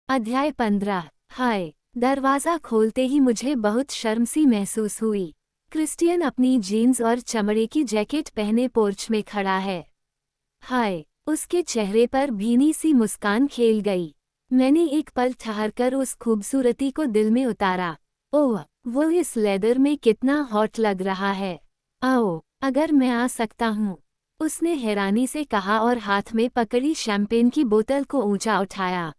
अध्याय 15। हाय। दरवाज़ा खोलते ही मुझे बहुत शर्म सी महसूस हुई। क्रिस्टियन अपनी जीन्स और चमड़े की जैकेट पहने पोर्च में खड़ा है। हाय। उसके चेहरे पर भीनी सी मुस्कान खेल गई। मैंने एक पल ठहरकर उस खूबसूरती को दिल में उतारा। ओह, वो इस लेदर में कितना हॉट लग रहा है। आओ, अगर मैं आ सकता हूँ, उसने हैरानी से कहा और हाथ में पकड़ी शैंपेन की बोतल को ऊंचा उठाया।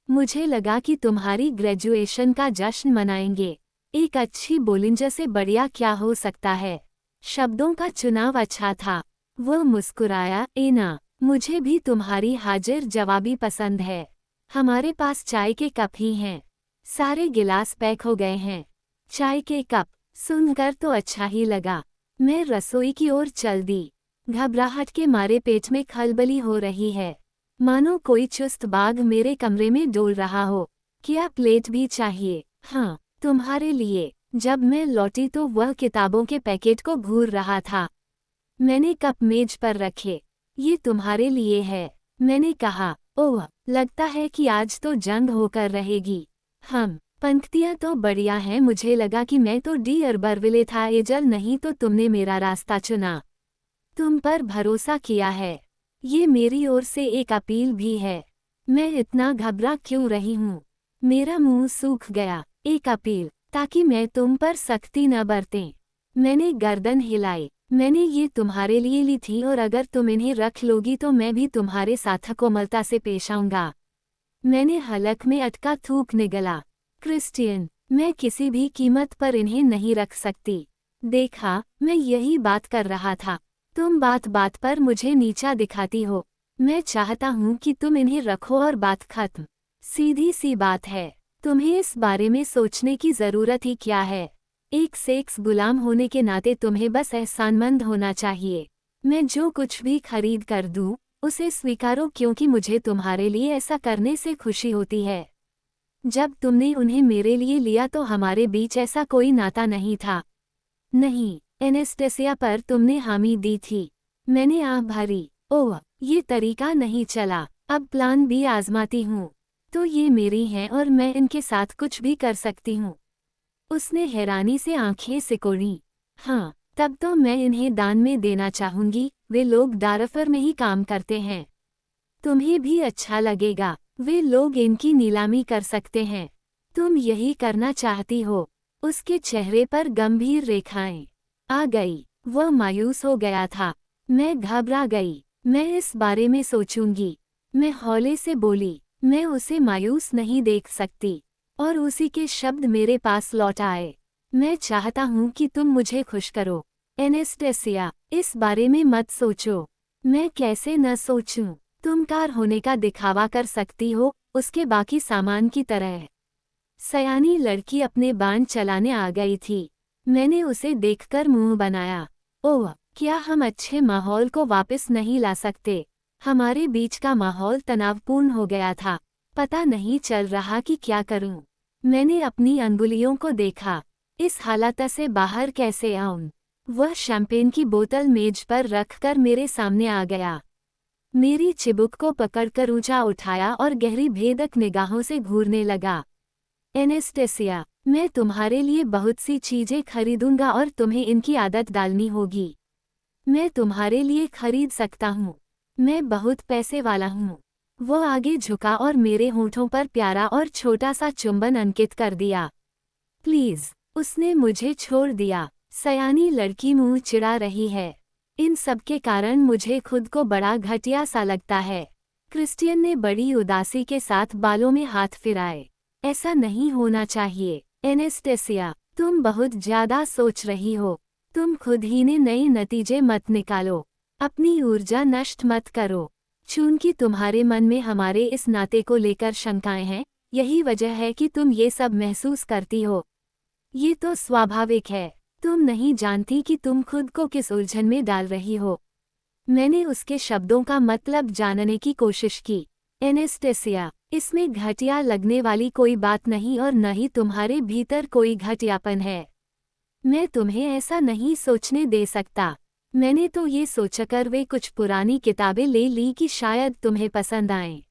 मुझे लगा कि तुम्हारी ग्रेजुएशन का जश्न मनाएंगे। एक अच्छी बोलिंजर से बढ़िया क्या हो सकता है। शब्दों का चुनाव अच्छा था। वो मुस्कुराया। एना, मुझे भी तुम्हारी हाजिर जवाबी पसंद है। हमारे पास चाय के कप ही हैं। सारे गिलास पैक हो गए हैं। चाय के कप सुनकर तो अच्छा ही लगा। मैं रसोई की ओर चल दी। घबराहट के मारे पेट में खलबली हो रही है, मानो कोई चुस्त बाघ मेरे कमरे में डोल रहा हो। क्या प्लेट भी चाहिए? हाँ, तुम्हारे लिए। जब मैं लौटी तो वह किताबों के पैकेट को घूर रहा था। मैंने कप मेज पर रखे। ये तुम्हारे लिए है, मैंने कहा। ओह, लगता है कि आज तो जंग होकर रहेगी। पंक्तियां तो बढ़िया हैं। मुझे लगा कि मैं तो डी अरबरविले था एजल, नहीं तो तुमने मेरा रास्ता चुना। तुम पर भरोसा किया है। ये मेरी ओर से एक अपील भी है। मैं इतना घबरा क्यों रही हूँ? मेरा मुंह सूख गया। एक अपील, ताकि मैं तुम पर सख्ती न बरतें। मैंने गर्दन हिलाई। मैंने ये तुम्हारे लिए ली थी और अगर तुम इन्हें रख लोगी तो मैं भी तुम्हारे साथ कोमलता से पेश आऊंगा। मैंने हलक में अटका थूक निगला। क्रिस्टियन, मैं किसी भी कीमत पर इन्हें नहीं रख सकती। देखा, मैं यही बात कर रहा था। तुम बात बात पर मुझे नीचा दिखाती हो। मैं चाहता हूँ कि तुम इन्हें रखो और बात खत्म। सीधी सी बात है। तुम्हें इस बारे में सोचने की ज़रूरत ही क्या है? एक सेक्स गुलाम होने के नाते तुम्हें बस एहसानमंद होना चाहिए। मैं जो कुछ भी खरीद कर दूँ, उसे स्वीकारो, क्योंकि मुझे तुम्हारे लिए ऐसा करने से खुशी होती है। जब तुमने उन्हें मेरे लिए लिया तो हमारे बीच ऐसा कोई नाता नहीं था। नहीं, एनेस्टेसिया पर तुमने हामी दी थी। मैंने आह भरी। ओह, ये तरीका नहीं चला। अब प्लान बी आजमाती हूँ। तो ये मेरी हैं और मैं इनके साथ कुछ भी कर सकती हूँ। उसने हैरानी से आंखें सिकोड़ी। हाँ, तब तो मैं इन्हें दान में देना चाहूंगी। वे लोग दारफर में ही काम करते हैं। तुम्हें भी अच्छा लगेगा। वे लोग इनकी नीलामी कर सकते हैं। तुम यही करना चाहती हो? उसके चेहरे पर गंभीर रेखाएं आ गई। वह मायूस हो गया था। मैं घबरा गई। मैं इस बारे में सोचूंगी। मैं हौले से बोली। मैं उसे मायूस नहीं देख सकती। और उसी के शब्द मेरे पास लौट आए। मैं चाहता हूँ कि तुम मुझे खुश करो। एनेस्टेसिया, इस बारे में मत सोचो। मैं कैसे न सोचूं? तुम कार होने का दिखावा कर सकती हो, उसके बाकी सामान की तरह। सयानी लड़की अपने बाण चलाने आ गई थी। मैंने उसे देखकर मुंह बनाया। ओह, क्या हम अच्छे माहौल को वापस नहीं ला सकते? हमारे बीच का माहौल तनावपूर्ण हो गया था। पता नहीं चल रहा कि क्या करूं। मैंने अपनी अंगुलियों को देखा। इस हालत से बाहर कैसे आऊं? वह शैंपेन की बोतल मेज पर रखकर मेरे सामने आ गया। मेरी चिबुक को पकड़कर ऊंचा उठाया और गहरी भेदक निगाहों से घूरने लगा। एनेस्टेसिया, मैं तुम्हारे लिए बहुत सी चीजें खरीदूंगा और तुम्हें इनकी आदत डालनी होगी। मैं तुम्हारे लिए खरीद सकता हूँ। मैं बहुत पैसे वाला हूँ। वो आगे झुका और मेरे होठों पर प्यारा और छोटा सा चुंबन अंकित कर दिया। प्लीज, उसने मुझे छोड़ दिया। सयानी लड़की मुंह चिढ़ा रही है। इन सब के कारण मुझे खुद को बड़ा घटिया सा लगता है। क्रिस्टियन ने बड़ी उदासी के साथ बालों में हाथ फिराए। ऐसा नहीं होना चाहिए। एनेस्टेसिया, तुम बहुत ज्यादा सोच रही हो। तुम खुद ही ने नए नतीजे मत निकालो। अपनी ऊर्जा नष्ट मत करो। चूंकि तुम्हारे मन में हमारे इस नाते को लेकर शंकाएं हैं, यही वजह है कि तुम ये सब महसूस करती हो। ये तो स्वाभाविक है। तुम नहीं जानती कि तुम खुद को किस उलझन में डाल रही हो। मैंने उसके शब्दों का मतलब जानने की कोशिश की। एनेस्टेसिया, इसमें घटिया लगने वाली कोई बात नहीं और न ही तुम्हारे भीतर कोई घटियापन है। मैं तुम्हें ऐसा नहीं सोचने दे सकता। मैंने तो ये सोचकर वे कुछ पुरानी किताबें ले ली कि शायद तुम्हें पसंद आएं।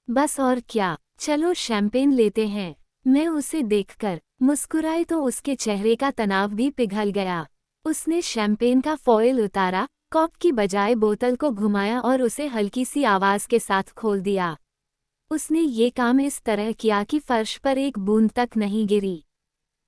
बस और क्या। चलो शैंपेन लेते हैं। मैं उसे देखकर मुस्कुराई तो उसके चेहरे का तनाव भी पिघल गया। उसने शैंपेन का फॉयल उतारा, कॉप की बजाय बोतल को घुमाया और उसे हल्की सी आवाज के साथ खोल दिया। उसने ये काम इस तरह किया कि फर्श पर एक बूंद तक नहीं गिरी।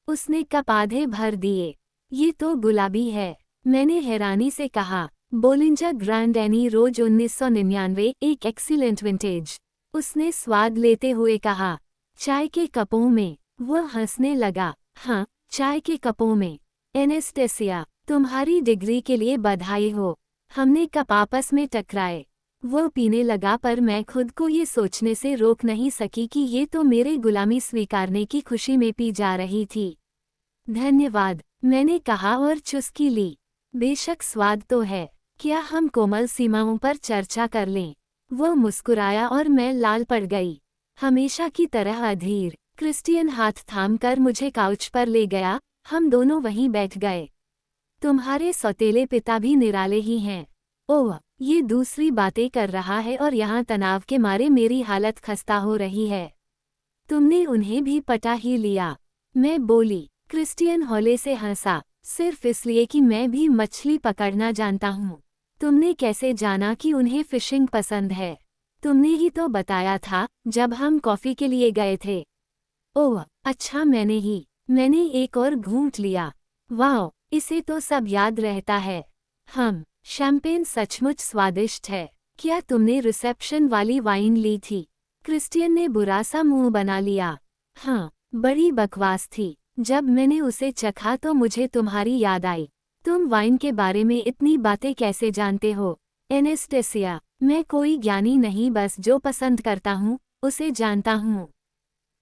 उसने कप आधे भर दिए। ये तो गुलाबी है, मैंने हैरानी से कहा। बोलिंजर ग्रैंड एनी रोज 1999, एक एक्सीलेंट विंटेज। उसने स्वाद लेते हुए कहा। चाय के कपों में। वह हंसने लगा। हाँ, चाय के कपों में। एनेस्टेसिया, तुम्हारी डिग्री के लिए बधाई हो। हमने कप आपस में टकराए। वो पीने लगा पर मैं खुद को ये सोचने से रोक नहीं सकी कि ये तो मेरे गुलामी स्वीकारने की खुशी में पी जा रही थी। धन्यवाद, मैंने कहा और चुस्की ली। बेशक स्वाद तो है, क्या हम कोमल सीमाओं पर चर्चा कर लें? वो मुस्कुराया और मैं लाल पड़ गई। हमेशा की तरह अधीर। क्रिस्टियन हाथ थामकर मुझे काउच पर ले गया। हम दोनों वहीं बैठ गए। तुम्हारे सौतेले पिता भी निराले ही हैं। ओह, ये दूसरी बातें कर रहा है और यहाँ तनाव के मारे मेरी हालत खस्ता हो रही है। तुमने उन्हें भी पटा ही लिया, मैं बोली। क्रिस्टियन हौले से हंसा। सिर्फ इसलिए कि मैं भी मछली पकड़ना जानता हूँ। तुमने कैसे जाना कि उन्हें फिशिंग पसंद है? तुमने ही तो बताया था जब हम कॉफी के लिए गए थे। ओह अच्छा, मैंने एक और घूंट लिया। वाह, इसे तो सब याद रहता है। शैंपेन सचमुच स्वादिष्ट है। क्या तुमने रिसेप्शन वाली वाइन ली थी? क्रिस्टियन ने बुरा सा मुंह बना लिया। हाँ, बड़ी बकवास थी। जब मैंने उसे चखा तो मुझे तुम्हारी याद आई। तुम वाइन के बारे में इतनी बातें कैसे जानते हो? एनेस्टेसिया, मैं कोई ज्ञानी नहीं, बस जो पसंद करता हूँ उसे जानता हूँ।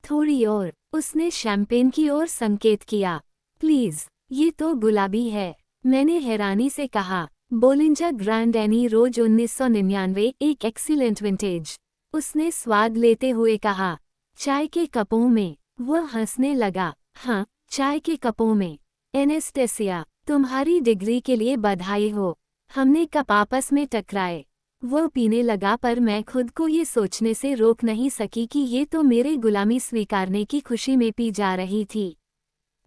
थोड़ी और। उसने शैंपेन की ओर संकेत किया। प्लीज, ये तो गुलाबी है, मैंने हैरानी से कहा। बोलिंजर ग्रैंड एनी रोज 1999, एक एक्सीलेंट विंटेज। उसने स्वाद लेते हुए कहा। चाय के कपों में। वह हंसने लगा। हाँ, चाय के कपों में। एनेस्टेसिया, तुम्हारी डिग्री के लिए बधाई हो। हमने कप आपस में टकराए। वो पीने लगा पर मैं खुद को ये सोचने से रोक नहीं सकी कि ये तो मेरे गुलामी स्वीकारने की खुशी में पी जा रही थी।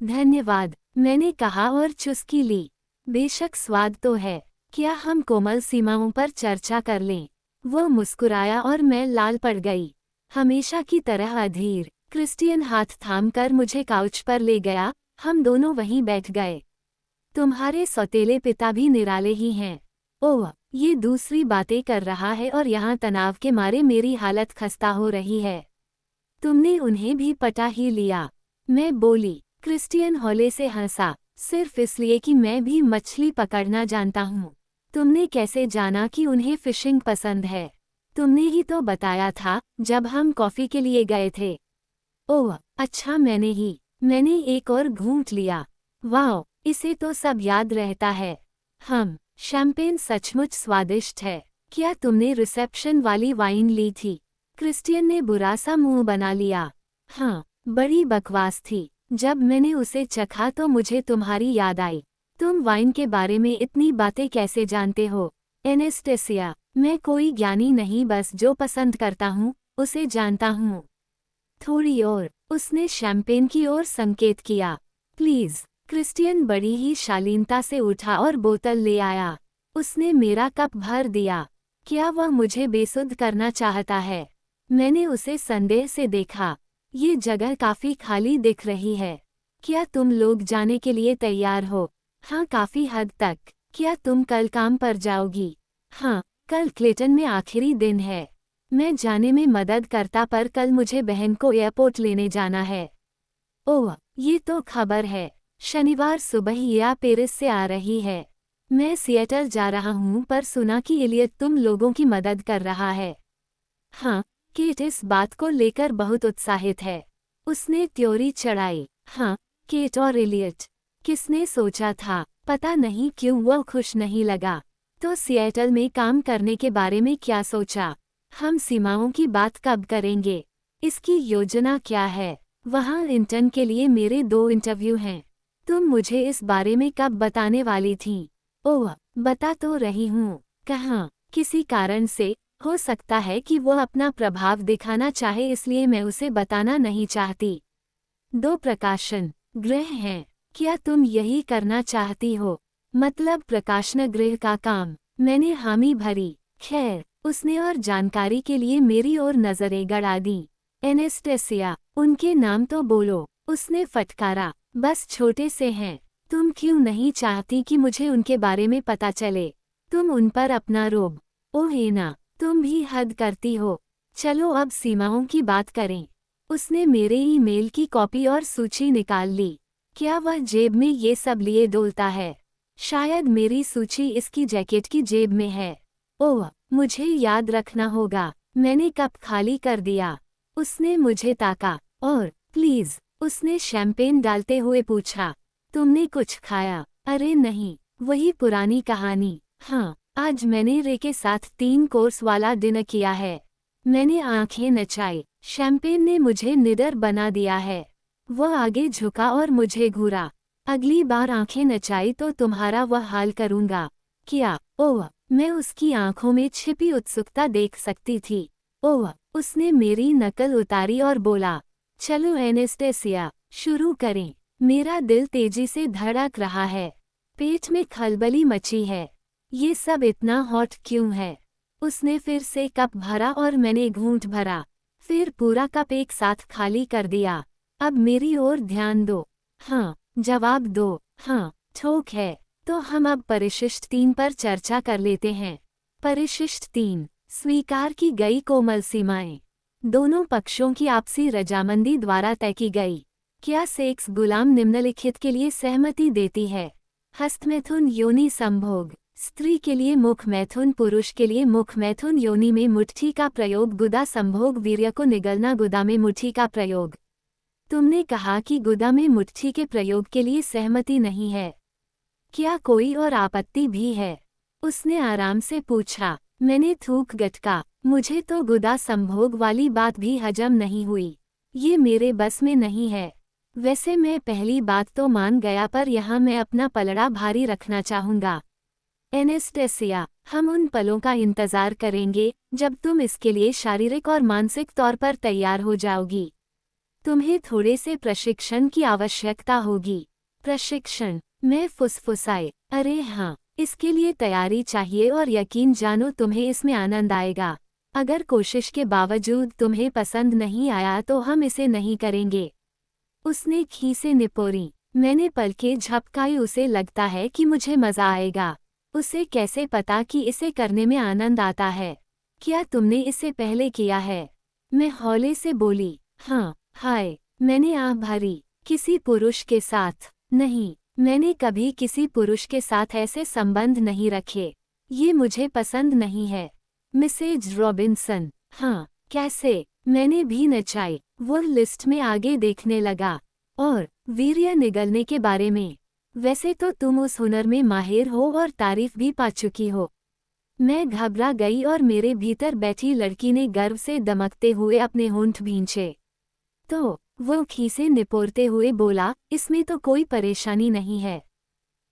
धन्यवाद, मैंने कहा और चुस्की ली। बेशक स्वाद तो है, क्या हम कोमल सीमाओं पर चर्चा कर लें? वो मुस्कुराया और मैं लाल पड़ गई। हमेशा की तरह अधीर। क्रिस्टियन हाथ थामकर मुझे काउच पर ले गया। हम दोनों वहीं बैठ गए। तुम्हारे सौतेले पिता भी निराले ही हैं। ओह, ये दूसरी बातें कर रहा है और यहाँ तनाव के मारे मेरी हालत खस्ता हो रही है। तुमने उन्हें भी पटा ही लिया, मैं बोली। क्रिस्टियन हौले से हंसा। सिर्फ इसलिए कि मैं भी मछली पकड़ना जानता हूँ। तुमने कैसे जाना कि उन्हें फिशिंग पसंद है? तुमने ही तो बताया था जब हम कॉफी के लिए गए थे। ओह अच्छा, मैंने एक और घूंट लिया। वाह, इसे तो सब याद रहता है। शैंपेन सचमुच स्वादिष्ट है। क्या तुमने रिसेप्शन वाली वाइन ली थी? क्रिस्टियन ने बुरा सा मुंह बना लिया। हाँ, बड़ी बकवास थी। जब मैंने उसे चखा तो मुझे तुम्हारी याद आई। तुम वाइन के बारे में इतनी बातें कैसे जानते हो? एनेस्टेसिया, मैं कोई ज्ञानी नहीं, बस जो पसंद करता हूँ उसे जानता हूँ। थोड़ी और। उसने शैंपेन की ओर संकेत किया। प्लीज। क्रिस्टियन बड़ी ही शालीनता से उठा और बोतल ले आया। उसने मेरा कप भर दिया। क्या वह मुझे बेसुध करना चाहता है? मैंने उसे संदेह से देखा। ये जगह काफी खाली दिख रही है। क्या तुम लोग जाने के लिए तैयार हो? हाँ, काफी हद तक। क्या तुम कल काम पर जाओगी? हाँ, कल क्लेटन में आखिरी दिन है। मैं जाने में मदद करता, पर कल मुझे बहन को एयरपोर्ट लेने जाना है। ओह, ये तो खबर है। शनिवार सुबह या पेरिस से आ रही है। मैं सिएटल जा रहा हूँ, पर सुना कि इलियट तुम लोगों की मदद कर रहा है। हाँ, केट इस बात को लेकर बहुत उत्साहित है। उसने त्योरी चढ़ाई। हाँ, केट और इलियट। किसने सोचा था? पता नहीं क्यों वह खुश नहीं लगा। तो सिएटल में काम करने के बारे में क्या सोचा? हम सीमाओं की बात कब करेंगे? इसकी योजना क्या है? वहाँ इंटर्न के लिए मेरे 2 इंटरव्यू हैं। तुम मुझे इस बारे में कब बताने वाली थी? ओह, बता तो रही हूँ। कहाँ? किसी कारण से हो सकता है कि वो अपना प्रभाव दिखाना चाहे, इसलिए मैं उसे बताना नहीं चाहती। 2 प्रकाशन गृह हैं। क्या तुम यही करना चाहती हो? मतलब प्रकाशन गृह का काम। मैंने हामी भरी। खैर, उसने और जानकारी के लिए मेरी ओर नजरें गड़ा दी। एनेस्टेसिया, उनके नाम तो बोलो, उसने फटकारा। बस छोटे से हैं। तुम क्यों नहीं चाहती कि मुझे उनके बारे में पता चले? तुम उन पर अपना रोब। ओह एना, तुम भी हद करती हो। चलो अब सीमाओं की बात करें। उसने मेरे ईमेल की कॉपी और सूची निकाल ली। क्या वह जेब में ये सब लिए डोलता है? शायद मेरी सूची इसकी जैकेट की जेब में है। ओह, मुझे याद रखना होगा। मैंने कप खाली कर दिया। उसने मुझे ताका। और प्लीज, उसने शैंपेन डालते हुए पूछा, तुमने कुछ खाया? अरे नहीं, वही पुरानी कहानी। हाँ, आज मैंने रे के साथ 3 कोर्स वाला डिनर किया है। मैंने आंखें नचाई। शैंपेन ने मुझे निडर बना दिया है। वह आगे झुका और मुझे घूरा। अगली बार आंखें नचाई तो तुम्हारा वह हाल करूंगा। क्या? ओह, मैं उसकी आंखों में छिपी उत्सुकता देख सकती थी। ओह, उसने मेरी नकल उतारी और बोला, चलो एनेस्टेसिया, शुरू करें। मेरा दिल तेजी से धड़क रहा है। पेट में खलबली मची है। ये सब इतना हॉट क्यों है? उसने फिर से कप भरा और मैंने घूंट भरा। फिर पूरा कप एक साथ खाली कर दिया। अब मेरी ओर ध्यान दो। हाँ, जवाब दो। हाँ, ठोक है। तो हम अब परिशिष्ट 3 पर चर्चा कर लेते हैं। परिशिष्ट 3, स्वीकार की गई कोमल सीमाएं। दोनों पक्षों की आपसी रजामंदी द्वारा तय की गई। क्या सेक्स गुलाम निम्नलिखित के लिए सहमति देती है? हस्तमैथुन योनि संभोग, स्त्री के लिए मुख मैथुन, पुरुष के लिए मुख मैथुन, योनि में मुट्ठी का प्रयोग, गुदा संभोग, वीर्य को निगलना, गुदा में मुट्ठी का प्रयोग। तुमने कहा कि गुदा में मुट्ठी के प्रयोग के लिए सहमति नहीं है। क्या कोई और आपत्ति भी है? उसने आराम से पूछा। मैंने थूक गटका। मुझे तो गुदा संभोग वाली बात भी हजम नहीं हुई। ये मेरे बस में नहीं है। वैसे मैं पहली बात तो मान गया, पर यहाँ मैं अपना पलड़ा भारी रखना चाहूँगा। एनेस्टेसिया, हम उन पलों का इंतजार करेंगे जब तुम इसके लिए शारीरिक और मानसिक तौर पर तैयार हो जाओगी। तुम्हें थोड़े से प्रशिक्षण की आवश्यकता होगी। प्रशिक्षण? मैं फुसफुसाई। अरे हाँ, इसके लिए तैयारी चाहिए और यकीन जानो तुम्हें इसमें आनंद आएगा। अगर कोशिश के बावजूद तुम्हें पसंद नहीं आया तो हम इसे नहीं करेंगे। उसने खीसें निपोरी। मैंने पलकें झपकाई। उसे लगता है कि मुझे मजा आएगा। उसे कैसे पता कि इसे करने में आनंद आता है? क्या तुमने इसे पहले किया है? मैं हौले से बोली। हाँ। हाय, मैंने आह भरी। किसी पुरुष के साथ? नहीं, मैंने कभी किसी पुरुष के साथ ऐसे संबंध नहीं रखे। ये मुझे पसंद नहीं है। मिसेज रॉबिन्सन, हाँ, कैसे? मैंने भी नचाई। वो लिस्ट में आगे देखने लगा। और वीर्य निगलने के बारे में? वैसे तो तुम उस हुनर में माहिर हो और तारीफ भी पा चुकी हो। मैं घबरा गई और मेरे भीतर बैठी लड़की ने गर्व से दमकते हुए अपने होंठ भींचे। तो वो खीसे निपोरते हुए बोला, इसमें तो कोई परेशानी नहीं है।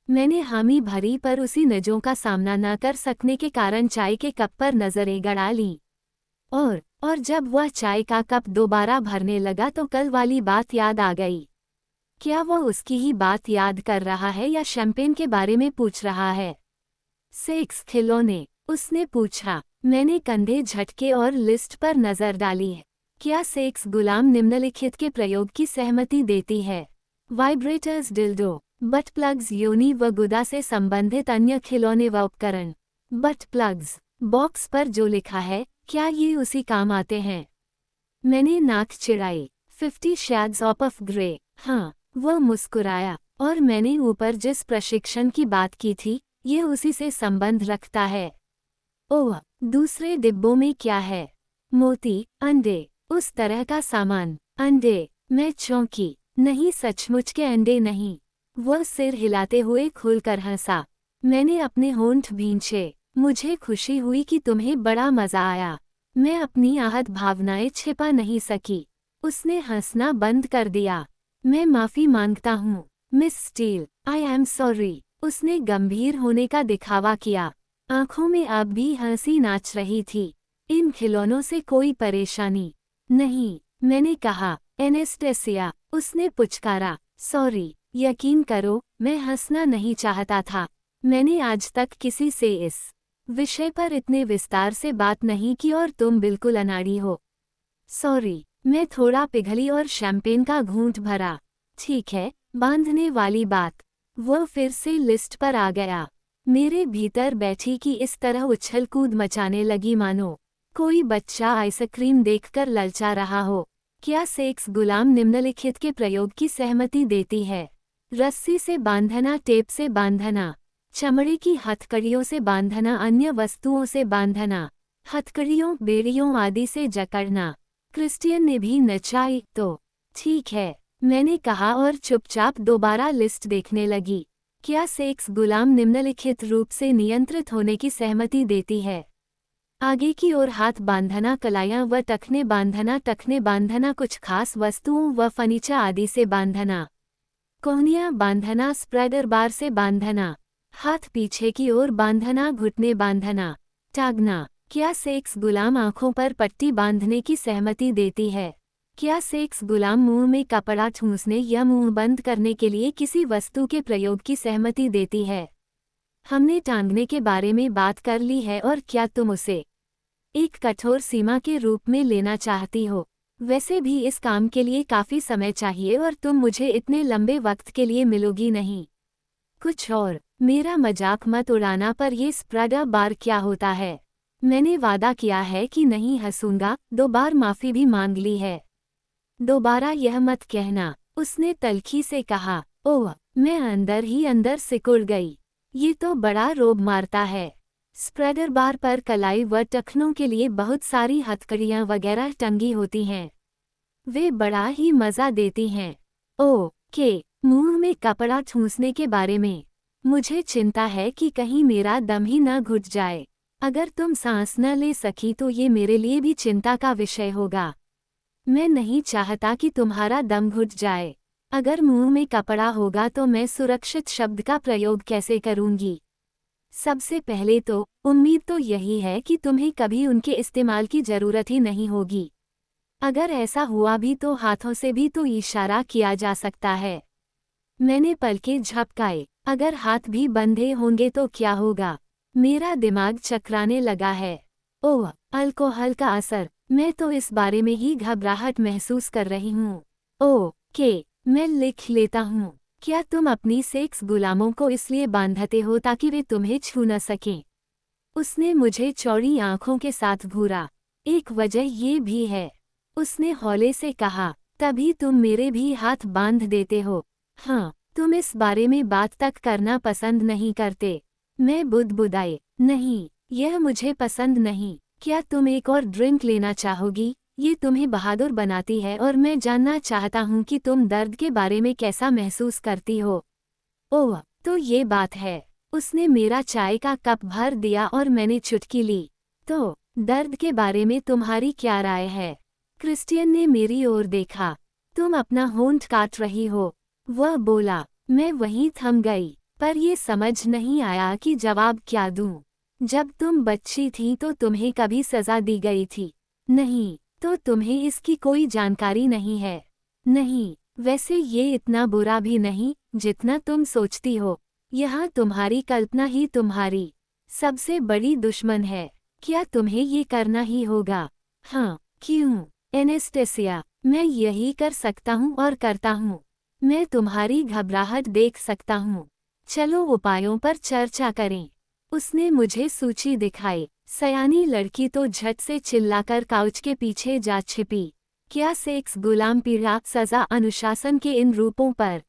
मैंने हामी भरी, पर उसी नजों का सामना न कर सकने के कारण चाय के कप पर नजरें गड़ा लीं। और जब वह चाय का कप दोबारा भरने लगा तो कल वाली बात याद आ गई। क्या वह उसकी ही बात याद कर रहा है या शैंपेन के बारे में पूछ रहा है? सेक्स खिलौने? उसने पूछा। मैंने कंधे झटके और लिस्ट पर नजर डाली। क्या सेक्स गुलाम निम्नलिखित के प्रयोग की सहमति देती है? वाइब्रेटर्स, डिल्डो, बट प्लग्स, योनि व गुदा से संबंधित अन्य खिलौने व उपकरण। बट प्लग्स, बॉक्स पर जो लिखा है, क्या ये उसी काम आते हैं? मैंने नाक चिढ़ाई। 50 शेड्स ऑफ ग्रे। हाँ, वह मुस्कुराया। और मैंने ऊपर जिस प्रशिक्षण की बात की थी, ये उसी से संबंध रखता है। ओह, दूसरे डिब्बों में क्या है? मोती, अंडे, उस तरह का सामान। अंडे? मैं चौंकी। नहीं, सचमुच के अंडे नहीं। वह सिर हिलाते हुए खुलकर हंसा। मैंने अपने होंठ भींचे। मुझे खुशी हुई कि तुम्हें बड़ा मजा आया। मैं अपनी आहत भावनाएं छिपा नहीं सकी। उसने हंसना बंद कर दिया। मैं माफी मांगता हूँ, miss steel, I am sorry. उसने गंभीर होने का दिखावा किया। आंखों में अब भी हंसी नाच रही थी। इन खिलौनों से कोई परेशानी नहीं, मैंने कहा। एनेस्टेसिया, उसने पुचकारा। सॉरी, यकीन करो, मैं हंसना नहीं चाहता था। मैंने आज तक किसी से इस विषय पर इतने विस्तार से बात नहीं की और तुम बिल्कुल अनाड़ी हो। सॉरी, मैं थोड़ा पिघली और शैंपेन का घूंट भरा। ठीक है, बांधने वाली बात। वह फिर से लिस्ट पर आ गया। मेरे भीतर बैठी कि इस तरह उछल कूद मचाने लगी मानो कोई बच्चा आइसक्रीम देखकर ललचा रहा हो। क्या सेक्स गुलाम निम्नलिखित के प्रयोग की सहमति देती है? रस्सी से बांधना, टेप से बांधना, चमड़े की हथकड़ियों से बांधना, अन्य वस्तुओं से बांधना, हथकड़ियों, बेड़ियों आदि से जकड़ना। क्रिस्टियन ने भी नचाई। तो ठीक है, मैंने कहा और चुपचाप दोबारा लिस्ट देखने लगी। क्या सेक्स गुलाम निम्नलिखित रूप से नियंत्रित होने की सहमति देती है? आगे की ओर हाथ बांधना, कलाइयाँ व टखने बांधना, कुछ खास वस्तुओं व फर्नीचर आदि से बांधना, कोहनियाँ बांधना, स्प्रेडर बार से बांधना, हाथ पीछे की ओर बांधना, घुटने बांधना, टांगना। क्या सेक्स गुलाम आंखों पर पट्टी बांधने की सहमति देती है? क्या सेक्स गुलाम मुंह में कपड़ा ठूंसने या मुंह बंद करने के लिए किसी वस्तु के प्रयोग की सहमति देती है? हमने टांगने के बारे में बात कर ली है और क्या तुम उसे एक कठोर सीमा के रूप में लेना चाहती हो? वैसे भी इस काम के लिए काफी समय चाहिए और तुम मुझे इतने लंबे वक्त के लिए मिलोगी नहीं। कुछ और, मेरा मजाक मत उड़ाना, पर ये स्प्रेडर बार क्या होता है? मैंने वादा किया है कि नहीं हंसूंगा। 2 बार माफी भी मांग ली है। दोबारा यह मत कहना, उसने तल्खी से कहा। ओह, मैं अंदर ही अंदर सिकुड़ गई। ये तो बड़ा रोब मारता है। स्प्रेडर बार पर कलाई व टखनों के लिए बहुत सारी हथकड़ियाँ वगैरह टंगी होती हैं। वे बड़ा ही मज़ा देती हैं। ओह के, मुंह में कपड़ा ठूंसने के बारे में मुझे चिंता है कि कहीं मेरा दम ही न घुट जाए। अगर तुम सांस न ले सकी तो ये मेरे लिए भी चिंता का विषय होगा। मैं नहीं चाहता कि तुम्हारा दम घुट जाए। अगर मुंह में कपड़ा होगा तो मैं सुरक्षित शब्द का प्रयोग कैसे करूंगी? सबसे पहले तो उम्मीद तो यही है कि तुम्हें कभी उनके इस्तेमाल की जरूरत ही नहीं होगी। अगर ऐसा हुआ भी तो हाथों से भी तो इशारा किया जा सकता है। मैंने पलकें झपकाए। अगर हाथ भी बंधे होंगे तो क्या होगा? मेरा दिमाग चकराने लगा है। ओह, अल्कोहल का असर। मैं तो इस बारे में ही घबराहट महसूस कर रही हूँ। ओह के, मैं लिख लेता हूँ। क्या तुम अपनी सेक्स गुलामों को इसलिए बांधते हो ताकि वे तुम्हें छू न सकें? उसने मुझे चौड़ी आंखों के साथ घूरा। एक वजह ये भी है, उसने हौले से कहा, तभी तुम मेरे भी हाथ बांध देते हो। हाँ, तुम इस बारे में बात तक करना पसंद नहीं करते। मैं बुदबुदाई। नहीं, यह मुझे पसंद नहीं। क्या तुम एक और ड्रिंक लेना चाहोगी? ये तुम्हें बहादुर बनाती है और मैं जानना चाहता हूँ कि तुम दर्द के बारे में कैसा महसूस करती हो। ओह, तो ये बात है। उसने मेरा चाय का कप भर दिया और मैंने चुटकी ली। तो दर्द के बारे में तुम्हारी क्या राय है? क्रिस्टियन ने मेरी ओर देखा। तुम अपना होंठ काट रही हो, वह बोला। मैं वहीं थम गई, पर ये समझ नहीं आया कि जवाब क्या दूं। जब तुम बच्ची थी तो तुम्हें कभी सजा दी गई थी? नहीं, तो तुम्हें इसकी कोई जानकारी नहीं है? नहीं, वैसे ये इतना बुरा भी नहीं जितना तुम सोचती हो। यहाँ तुम्हारी कल्पना ही तुम्हारी सबसे बड़ी दुश्मन है। क्या तुम्हें ये करना ही होगा? हाँ, क्यों? एनेस्टेसिया, मैं यही कर सकता हूँ और करता हूँ। मैं तुम्हारी घबराहट देख सकता हूँ। चलो उपायों पर चर्चा करें। उसने मुझे सूची दिखाई। सयानी लड़की तो झट से चिल्लाकर काउच के पीछे जा छिपी। क्या सेक्स गुलाम पीड़ा, सजा, अनुशासन के इन रूपों पर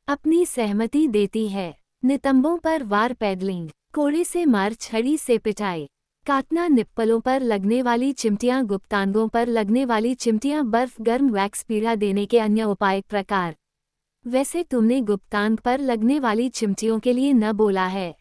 अपनी सहमति देती है? नितंबों पर वार, पैडलिंग, कोड़े से मार, छड़ी से पिटाई, काटना, निप्पलों पर लगने वाली चिमटियां, गुप्तांगों पर लगने वाली चिमटियां, बर्फ, गर्म वैक्स, पीड़ा देने के अन्य उपाय प्रकार। वैसे तुमने गुप्तांग पर लगने वाली चिमटियों के लिए न बोला है।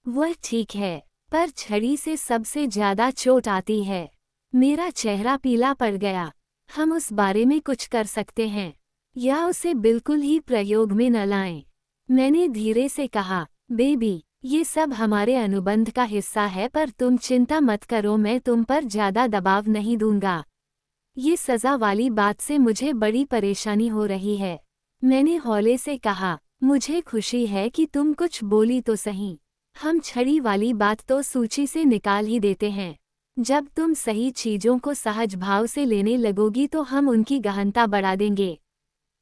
वह ठीक है, पर छड़ी से सबसे ज्यादा चोट आती है। मेरा चेहरा पीला पड़ गया। हम उस बारे में कुछ कर सकते हैं या उसे बिल्कुल ही प्रयोग में न लाएं। मैंने धीरे से कहा, बेबी, ये सब हमारे अनुबंध का हिस्सा है, पर तुम चिंता मत करो, मैं तुम पर ज्यादा दबाव नहीं दूंगा। ये सजा वाली बात से मुझे बड़ी परेशानी हो रही है। मैंने हौले से कहा, मुझे खुशी है कि तुम कुछ बोली तो सही। हम छड़ी वाली बात तो सूची से निकाल ही देते हैं। जब तुम सही चीजों को सहज भाव से लेने लगोगी तो हम उनकी गहनता बढ़ा देंगे।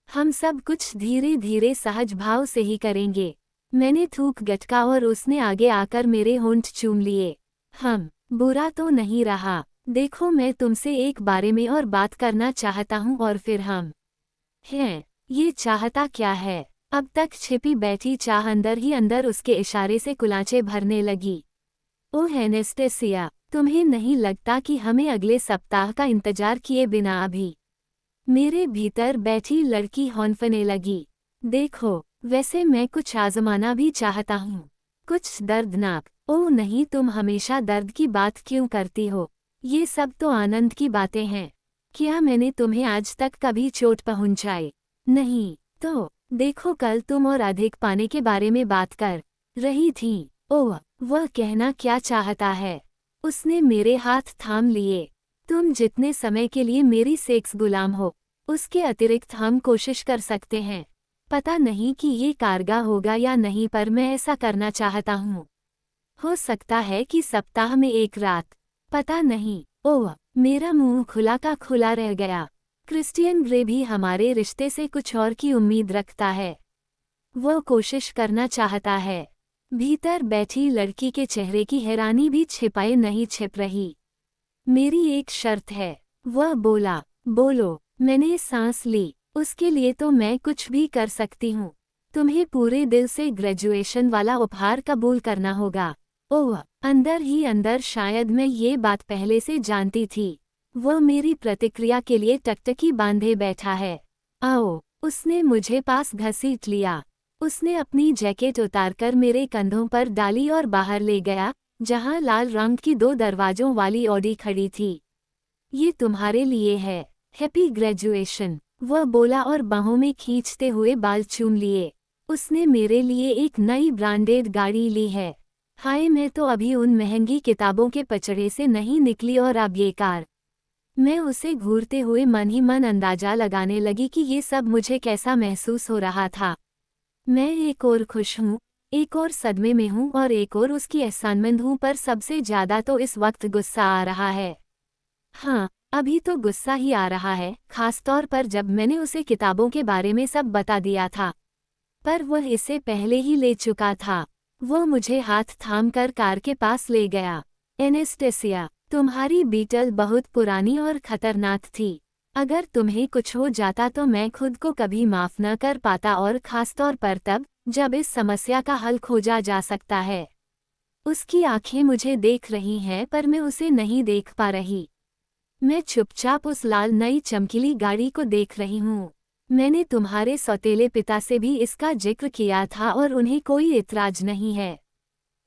हम सब कुछ धीरे धीरे सहज भाव से ही करेंगे। मैंने थूक गटका और उसने आगे आकर मेरे होंठ चूम लिए। बुरा तो नहीं रहा। देखो, मैं तुमसे एक बारे में और बात करना चाहता हूँ और फिर हम हैं। ये चाहता क्या है? अब तक छिपी बैठी चाह अंदर ही अंदर उसके इशारे से कुलांचे भरने लगी। ओह एनेस्टेसिया, तुम्हें नहीं लगता कि हमें अगले सप्ताह का इंतजार किए बिना अभी? मेरे भीतर बैठी लड़की हौंफने लगी। देखो, वैसे मैं कुछ आजमाना भी चाहता हूँ, कुछ दर्दनाक। ओह नहीं, तुम हमेशा दर्द की बात क्यों करती हो? ये सब तो आनंद की बातें हैं। क्या मैंने तुम्हें आज तक कभी चोट पहुंचाई? नहीं तो देखो, कल तुम और अधिक पाने के बारे में बात कर रही थी। ओह, वह कहना क्या चाहता है? उसने मेरे हाथ थाम लिए। तुम जितने समय के लिए मेरी सेक्स गुलाम हो, उसके अतिरिक्त हम कोशिश कर सकते हैं। पता नहीं कि ये कारगर होगा या नहीं, पर मैं ऐसा करना चाहता हूँ। हो सकता है कि सप्ताह में एक रात, पता नहीं। ओह, मेरा मुंह खुला का खुला रह गया। क्रिस्टियन ग्रे भी हमारे रिश्ते से कुछ और की उम्मीद रखता है। वह कोशिश करना चाहता है। भीतर बैठी लड़की के चेहरे की हैरानी भी छिपाए नहीं छिप रही। मेरी एक शर्त है, वह बोला। बोलो। मैंने सांस ली। उसके लिए तो मैं कुछ भी कर सकती हूँ। तुम्हें पूरे दिल से ग्रेजुएशन वाला उपहार कबूल करना होगा। ओह, अंदर ही अंदर शायद मैं ये बात पहले से जानती थी। वह मेरी प्रतिक्रिया के लिए टकटकी बांधे बैठा है। आओ। उसने मुझे पास घसीट लिया। उसने अपनी जैकेट उतारकर मेरे कंधों पर डाली और बाहर ले गया, जहां लाल रंग की 2 दरवाजों वाली ऑडी खड़ी थी। ये तुम्हारे लिए है। हैप्पी ग्रेजुएशन, वह बोला और बाहों में खींचते हुए बाल चूम लिए। उसने मेरे लिए एक नई ब्रांडेड गाड़ी ली है। हाय, मैं तो अभी उन महंगी किताबों के पचड़े से नहीं निकली और अब ये कार। मैं उसे घूरते हुए मन ही मन अंदाजा लगाने लगी कि ये सब मुझे कैसा महसूस हो रहा था। मैं एक और खुश हूँ, एक और सदमे में हूँ और एक और उसकी एहसानमंद हूँ, पर सबसे ज्यादा तो इस वक्त गुस्सा आ रहा है। हाँ, अभी तो गुस्सा ही आ रहा है, खासतौर पर जब मैंने उसे किताबों के बारे में सब बता दिया था। पर वह इसे पहले ही ले चुका था। वह मुझे हाथ थामकर कार के पास ले गया। एनेस्टेसिया, तुम्हारी बीटल बहुत पुरानी और खतरनाक थी। अगर तुम्हें कुछ हो जाता तो मैं खुद को कभी माफ न कर पाता, और खासतौर पर तब जब इस समस्या का हल खोजा जा सकता है। उसकी आंखें मुझे देख रही हैं, पर मैं उसे नहीं देख पा रही। मैं चुपचाप उस लाल नई चमकीली गाड़ी को देख रही हूँ। मैंने तुम्हारे सौतेले पिता से भी इसका जिक्र किया था और उन्हें कोई इतराज नहीं है।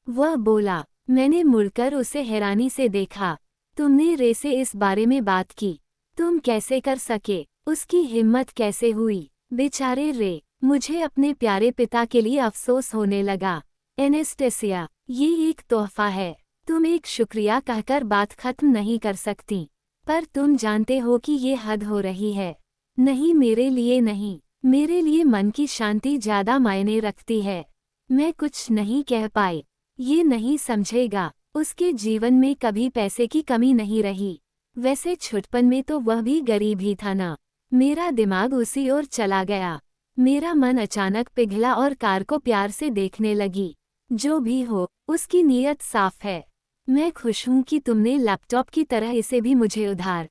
वह बोला। मैंने मुड़कर उसे हैरानी से देखा। तुमने रे से इस बारे में बात की? तुम कैसे कर सके? उसकी हिम्मत कैसे हुई? बेचारे रे, मुझे अपने प्यारे पिता के लिए अफसोस होने लगा। एनेस्टेसिया, ये एक तोहफा है। तुम एक शुक्रिया कहकर बात खत्म नहीं कर सकती, पर तुम जानते हो कि ये हद हो रही है। नहीं, मेरे लिए नहीं। मेरे लिए मन की शांति ज्यादा मायने रखती है। मैं कुछ नहीं कह पाई। ये नहीं समझेगा। उसके जीवन में कभी पैसे की कमी नहीं रही। वैसे छुटपन में तो वह भी गरीब ही था ना। मेरा दिमाग उसी ओर चला गया। मेरा मन अचानक पिघला और कार को प्यार से देखने लगी। जो भी हो, उसकी नीयत साफ है। मैं खुश हूं कि तुमने लैपटॉप की तरह इसे भी मुझे उधार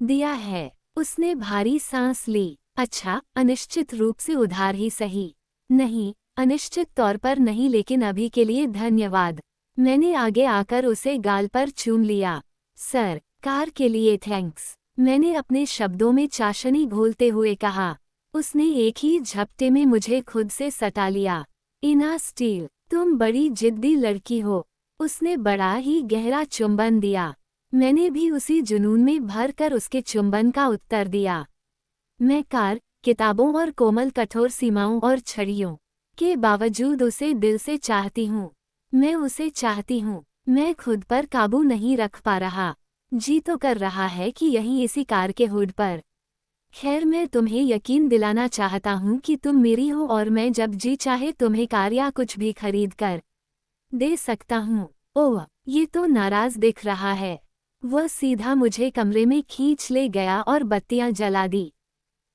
दिया है। उसने भारी सांस ली। अच्छा, अनिश्चित रूप से उधार ही सही। नहीं, अनिश्चित तौर पर नहीं, लेकिन अभी के लिए धन्यवाद। मैंने आगे आकर उसे गाल पर चूम लिया। सर, कार के लिए थैंक्स, मैंने अपने शब्दों में चाशनी घोलते हुए कहा। उसने एक ही झपटे में मुझे खुद से सटा लिया। इना स्टील, तुम बड़ी जिद्दी लड़की हो। उसने बड़ा ही गहरा चुंबन दिया। मैंने भी उसी जुनून में भर कर उसके चुंबन का उत्तर दिया। मैं कार, किताबों और कोमल कठोर सीमाओं और छड़ियों के बावजूद उसे दिल से चाहती हूँ। मैं उसे चाहती हूँ। मैं खुद पर काबू नहीं रख पा रहा। जी तो कर रहा है कि यहीं इसी कार के हुड पर। खैर, मैं तुम्हें यकीन दिलाना चाहता हूँ कि तुम मेरी हो और मैं जब जी चाहे तुम्हें कार या कुछ भी खरीद कर दे सकता हूँ। ओह, ये तो नाराज दिख रहा है। वह सीधा मुझे कमरे में खींच ले गया और बत्तियां जला दी।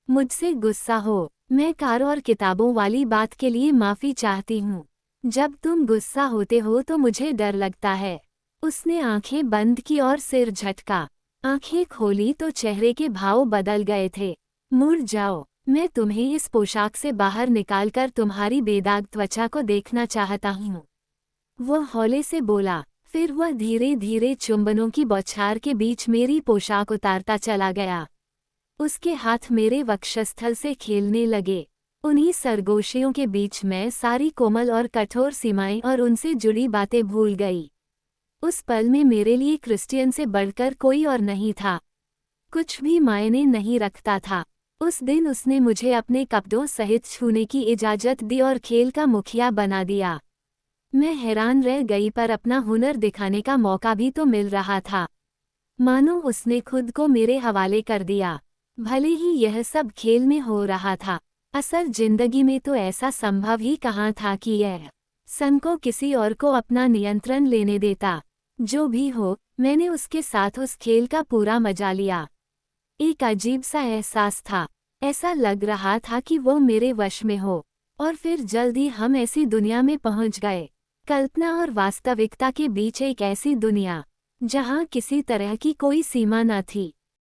मुझसे गुस्सा हो। मैं कार और किताबों वाली बात के लिए माफी चाहती हूँ। जब तुम गुस्सा होते हो तो मुझे डर लगता है। उसने आंखें बंद की और सिर झटका। आंखें खोली तो चेहरे के भाव बदल गए थे। मुड़ जाओ। मैं तुम्हें इस पोशाक से बाहर निकालकर तुम्हारी बेदाग त्वचा को देखना चाहता हूँ। वह हौले से बोला। फिर वह धीरे धीरे चुंबनों की बौछार के बीच मेरी पोशाक उतारता चला गया। उसके हाथ मेरे वक्षस्थल से खेलने लगे। उन्हीं सरगोशियों के बीच मैं सारी कोमल और कठोर सीमाएं और उनसे जुड़ी बातें भूल गई। उस पल में मेरे लिए क्रिस्टियन से बढ़कर कोई और नहीं था। कुछ भी मायने नहीं रखता था। उस दिन उसने मुझे अपने कपड़ों सहित छूने की इजाजत दी और खेल का मुखिया बना दिया। मैं हैरान रह गई, पर अपना हुनर दिखाने का मौका भी तो मिल रहा था। मानो उसने खुद को मेरे हवाले कर दिया। भले ही यह सब खेल में हो रहा था, असल जिंदगी में तो ऐसा संभव ही कहाँ था कि यह सन को किसी और को अपना नियंत्रण लेने देता। जो भी हो, मैंने उसके साथ उस खेल का पूरा मजा लिया। एक अजीब सा एहसास था। ऐसा लग रहा था कि वो मेरे वश में हो। और फिर जल्द ही हम ऐसी दुनिया में पहुंच गए, कल्पना और वास्तविकता के बीच एक ऐसी दुनिया जहां किसी तरह की कोई सीमा न थी।